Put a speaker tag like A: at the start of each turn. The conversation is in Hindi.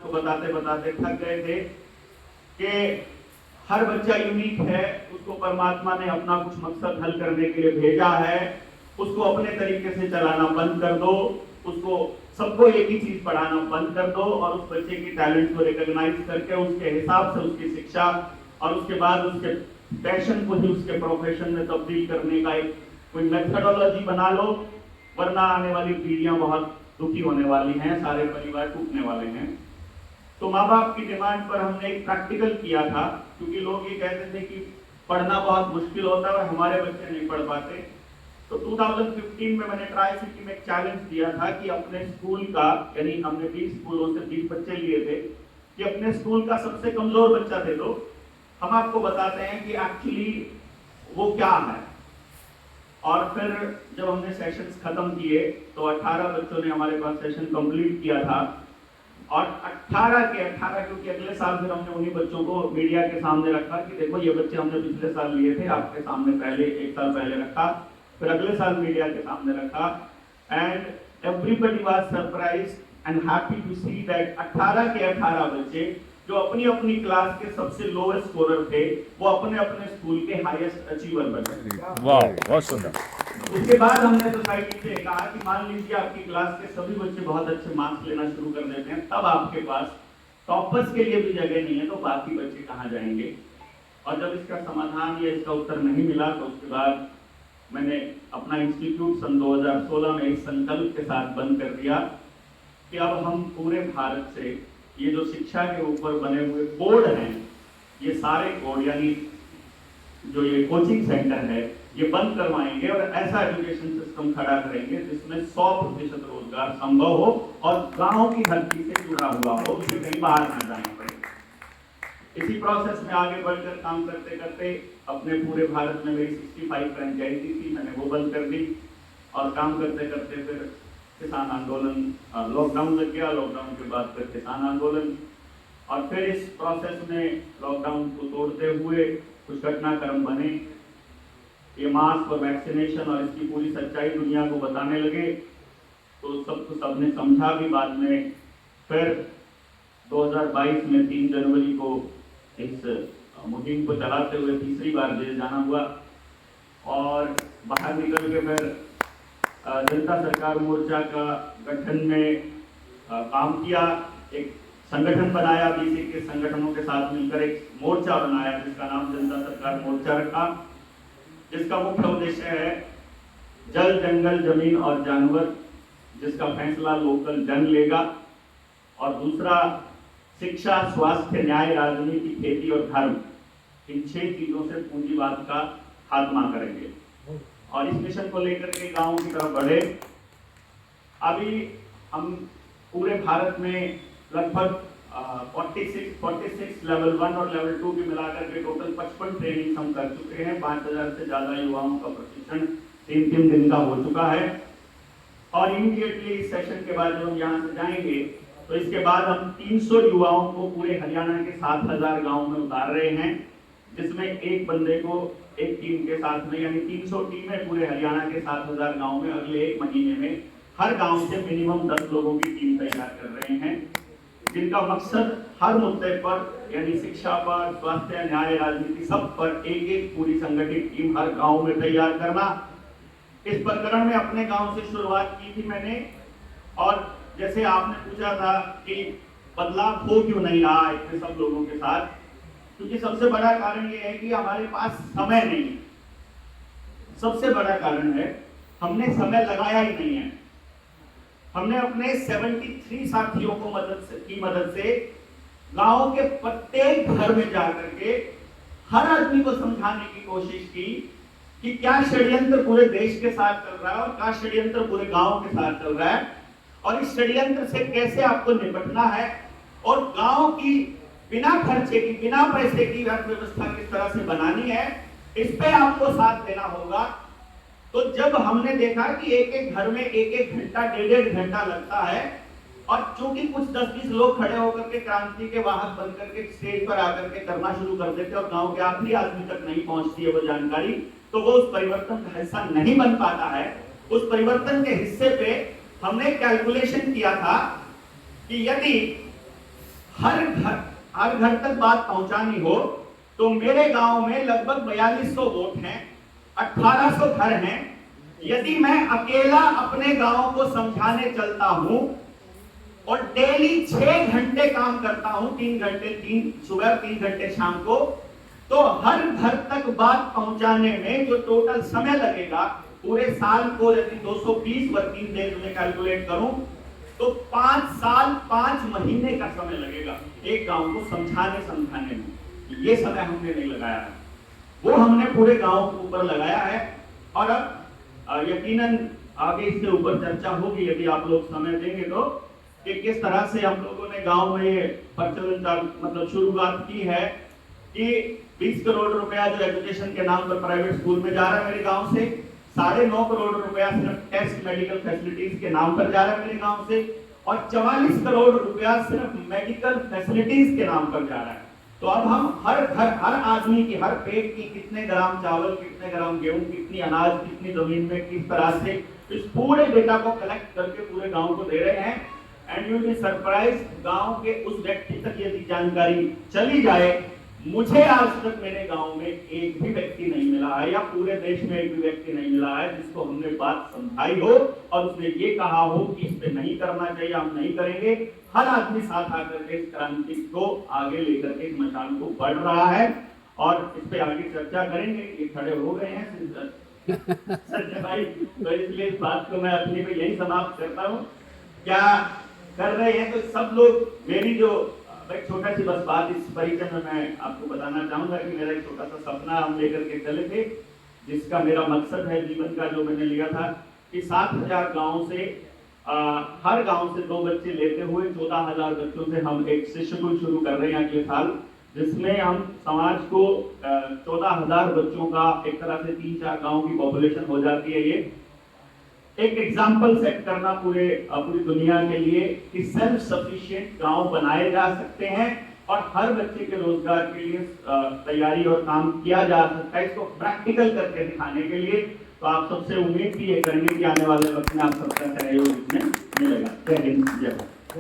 A: को बताते बताते थक गए थे कि हर बच्चा यूनिक है, उसको परमात्मा ने अपना कुछ मकसद हल करने के लिए भेजा है, उसको अपने तरीके से चलाना बंद कर दो, उसको सबको एक ही चीज पढ़ाना बंद कर दो और उस बच्चे की टैलेंट को रिकॉग्नाइज करके उसके हिसाब से उसकी शिक्षा और उसके बाद उसके पैशन को ही उसके प्रोफेशन में तब्दील करने का एक कोई मेथडोलॉजी बना लो, वरना आने वाली पीढ़ियां बहुत दुखी होने वाली हैं, सारे परिवार टूटने वाले हैं। तो माँ बाप की डिमांड पर हमने एक प्रैक्टिकल किया था, क्योंकि लोग ये कहते थे कि पढ़ना बहुत मुश्किल होता है और हमारे बच्चे नहीं पढ़ पाते। तो 2015 में मैंने ट्राई सिटी में एक चैलेंज दिया था कि अपने स्कूल का, यानी हमने 20 स्कूलों से 20 बच्चे लिए थे, कि अपने स्कूल का सबसे कमजोर बच्चा दे दो, हम आपको बताते हैं कि एक्चुअली वो क्या है। और फिर जब हमने सेशंस खत्म किए तो 18 बच्चों ने हमारे पास सेशन कंप्लीट किया था, और 18 के 18, क्योंकि अगले साल फिर हमने उन्हीं बच्चों को मीडिया के सामने रखा कि देखो ये बच्चे हमने पिछले साल लिए थे, आपके सामने पहले एक साल पहले रखा, फिर अगले साल मीडिया के सामने रखा, and everybody was surprised and happy to see that 18 के 18 बच्चे जो अपनी अपनी क्लास के सबसे लोएस्ट स्कोरर थे, वो अपने अपने स्कूल के हाईएस्ट अचीवर बने।
B: वाह, बहुत सुंदर।
A: उसके बाद हमने सोसाइटी से कहा कि मान लीजिए आपकी क्लास के सभी बच्चे बहुत अच्छे मार्क्स लेना शुरू कर देते हैं, तब आपके पास टॉपर्स के लिए भी जगह नहीं है, तो बाकी बच्चे कहाँ जाएंगे। और जब इसका समाधान या इसका उत्तर नहीं मिला तो उसके बाद मैंने अपना इंस्टीट्यूट सन 2016 में इस संकल्प के साथ बंद कर दिया कि अब हम पूरे भारत से ये जो शिक्षा के ऊपर बने हुए बोर्ड हैं, ये सारे बोर्ड यानी जो ये कोचिंग सेंटर है, ये बंद करवाएंगे और ऐसा एजुकेशन सिस्टम खड़ा करेंगे जिसमें 100% रोजगार संभव हो और गांव की धरती से जुड़ा हुआ हो, उसे कहीं बाहर न जाना पड़े। इसी प्रोसेस में आगे बढ़कर काम करते करते अपने पूरे भारत में मेरी 65 फ्रेंचाइजी थी, मैंने वो बंद कर दी, और काम करते करते फिर किसान आंदोलन, लॉकडाउन लग गया, लॉकडाउन के बाद फिर किसान आंदोलन, और फिर इस प्रोसेस में लॉकडाउन को तोड़ते हुए कुछ घटनाक्रम बने, ये मास्क और वैक्सीनेशन और इसकी पूरी सच्चाई दुनिया को बताने लगे, तो सबने समझा भी बाद में। फिर 2022 में 3 जनवरी को इस मुहिम को चलाते हुए तीसरी बार जेल जाना हुआ, और बाहर निकल के फिर जनता सरकार मोर्चा का गठन में काम किया, एक संगठन बनाया, बीसी के संगठनों के साथ मिलकर एक मोर्चा बनाया जिसका नाम जनता सरकार मोर्चा रखा, जिसका मुख्य उद्देश्य है जल, जंगल, जमीन और जानवर, जिसका फैसला लोकल जन लेगा, और दूसरा शिक्षा, स्वास्थ्य, न्याय, राजनीति, खेती और धर्म, इन 6 चीजों से पूंजीवाद का खात्मा करेंगे। और इस मिशन को लेकर के गांव की तरफ बढ़े। अभी हम पूरे भारत में लगभग 46 लेवल 1 और लेवल 2 की मिलाकर के टोटल 55 ट्रेनिंग हम कर चुके हैं। 5000 से ज्यादा युवाओं का प्रशिक्षण 3 दिन का हो चुका है, और इमीडिएटली इस सेशन के बाद जब हम यहाँ से जाएंगे तो इसके बाद हम 300 युवाओं को पूरे हरियाणा के 7000 गाँव में उतार रहे हैं, जिसमें एक बंदे को एक टीम के साथ में, यानी 300 टीमें पूरे हरियाणा के 7000 गाँव में अगले 1 महीने में हर गांव से मिनिमम 10 लोगों की टीम तैयार कर रहे हैं, जिनका मकसद हर मुद्दे पर, यानी शिक्षा पर, स्वास्थ्य, न्याय, राजनीति, सब पर एक पूरी संगठित टीम हर गांव में तैयार करना। इस प्रकरण में अपने गांव से शुरुआत की थी मैंने, और जैसे आपने पूछा था कि बदलाव हो क्यों नहीं रहा इतने सब लोगों के साथ, क्योंकि सबसे बड़ा कारण ये है कि हमारे पास समय नहीं है। सबसे बड़ा कारण है हमने समय लगाया ही नहीं है। हमने अपने 73 साथियों को मदद से गांव के प्रत्येक घर में जाकर के हर आदमी को समझाने की कोशिश की कि क्या षड्यंत्र पूरे देश के साथ चल रहा है और क्या षड्यंत्र पूरे गांव के साथ चल रहा है, और इस षड्यंत्र से कैसे आपको निपटना है, और गांव की बिना खर्चे की, बिना पैसे की अर्थव्यवस्था किस तरह से बनानी है, इस पे आपको साथ देना होगा। तो जब हमने देखा कि एक घर में 1 घंटा, 1.5 घंटा लगता है, और चूंकि कुछ 10-20 लोग खड़े होकर के क्रांति के वाहक बनकर के स्टेज पर आकर के करना शुरू कर देते और गांव के आखिरी आदमी तक नहीं पहुंचती है वो जानकारी, तो वो उस परिवर्तन का हिस्सा नहीं बन पाता है। उस परिवर्तन के हिस्से पे हमने कैलकुलेशन किया था कि यदि हर घर तक बात पहुंचानी हो तो मेरे गांव में लगभग 4200 वोट हैं, 1800 घर हैं। यदि मैं अकेला अपने गांव को समझाने चलता हूं और डेली 6 घंटे काम करता हूं, 3 घंटे 3 सुबह 3 घंटे शाम को, तो हर घर तक बात पहुंचाने में जो टोटल समय लगेगा पूरे साल को यदि 220 वर्किंग डेज में कैलकुलेट करूं तो 5 साल 5 महीने का समय लगेगा एक गांव को समझाने में। ये समय हमने नहीं लगाया है, वो हमने पूरे गांव के ऊपर लगाया है। और अब यकीनन आगे इसके ऊपर चर्चा होगी यदि आप लोग समय देंगे तो, कि किस तरह से हम लोगों ने गांव में ये प्रचलन मतलब शुरुआत की है कि 20 करोड़ रुपया जो एजुकेशन के नाम पर प्राइवेट स्कूल में जा रहा है मेरे गांव से, 9.5 करोड़ रुपया सिर्फ टेस्ट मेडिकल फैसिलिटीज के नाम पर जा रहा है मेरे गांव से, और 44 करोड़ रुपया सिर्फ मेडिकल फैसिलिटीज के नाम पर जा रहा है। तो अब हम हर घर, हर आदमी की, हर पेट की कितने ग्राम चावल, कितने ग्राम गेहूं, कितनी अनाज, कितनी जमीन में किस तरह से, इस पूरे डेटा को कलेक्ट करके पूरे गांव को दे रहे हैं। एंड यू बी सरप्राइज, गांव के उस व्यक्ति तक यदि जानकारी चली जाए, मुझे आज तक मेरे गांव में एक भी व्यक्ति नहीं मिला है या पूरे देश में एक भी व्यक्ति नहीं मिला है जिसको हमने बात समझाई हो और उसने ये कहा हो कि इस पे नहीं करना चाहिए, हम नहीं करेंगे। हर आदमी साथ आकर के इस क्रांति को आगे लेकर के इस मचान को बढ़ रहा है और इस पे आगे चर्चा करेंगे। ये खड़े हो गए हैं संजय भाई, तो इसलिए इस बात को मैं अपनी पे यही समाप्त करता हूँ। क्या कर रहे हैं तो सब लोग, मेरी जो एक छोटा सी बस बात इस परिचय में मैं आपको बताना चाहूंगा कि मेरा एक छोटा सा सपना हम लेकर के चले थे, जिसका मेरा मकसद है जीवन का, जो मैंने लिया था कि 7000 गांव से हर गांव से 2 बच्चे लेते हुए 14000 बच्चों से हम एक शिशुकुल शुरू कर रहे हैं अगले साल, जिसमें हम समाज को 14000 बच्चों का एक तरह से 3-4 गांव की पॉपुलेशन हो जाती है। ये एक एग्जाम्पल सेट करना पूरी दुनिया के लिए कि सेल्फ सफिशिएंट गांव बनाए जा सकते हैं और हर बच्चे के रोजगार के लिए तैयारी और काम किया जा सकता है, इसको प्रैक्टिकल करके दिखाने के लिए। तो आप सबसे उम्मीद भी ये करेंगे कि आने वाले वक्त में आप सबका सहयोग इसमें मिलेगा। जय हिंद, जय भारत।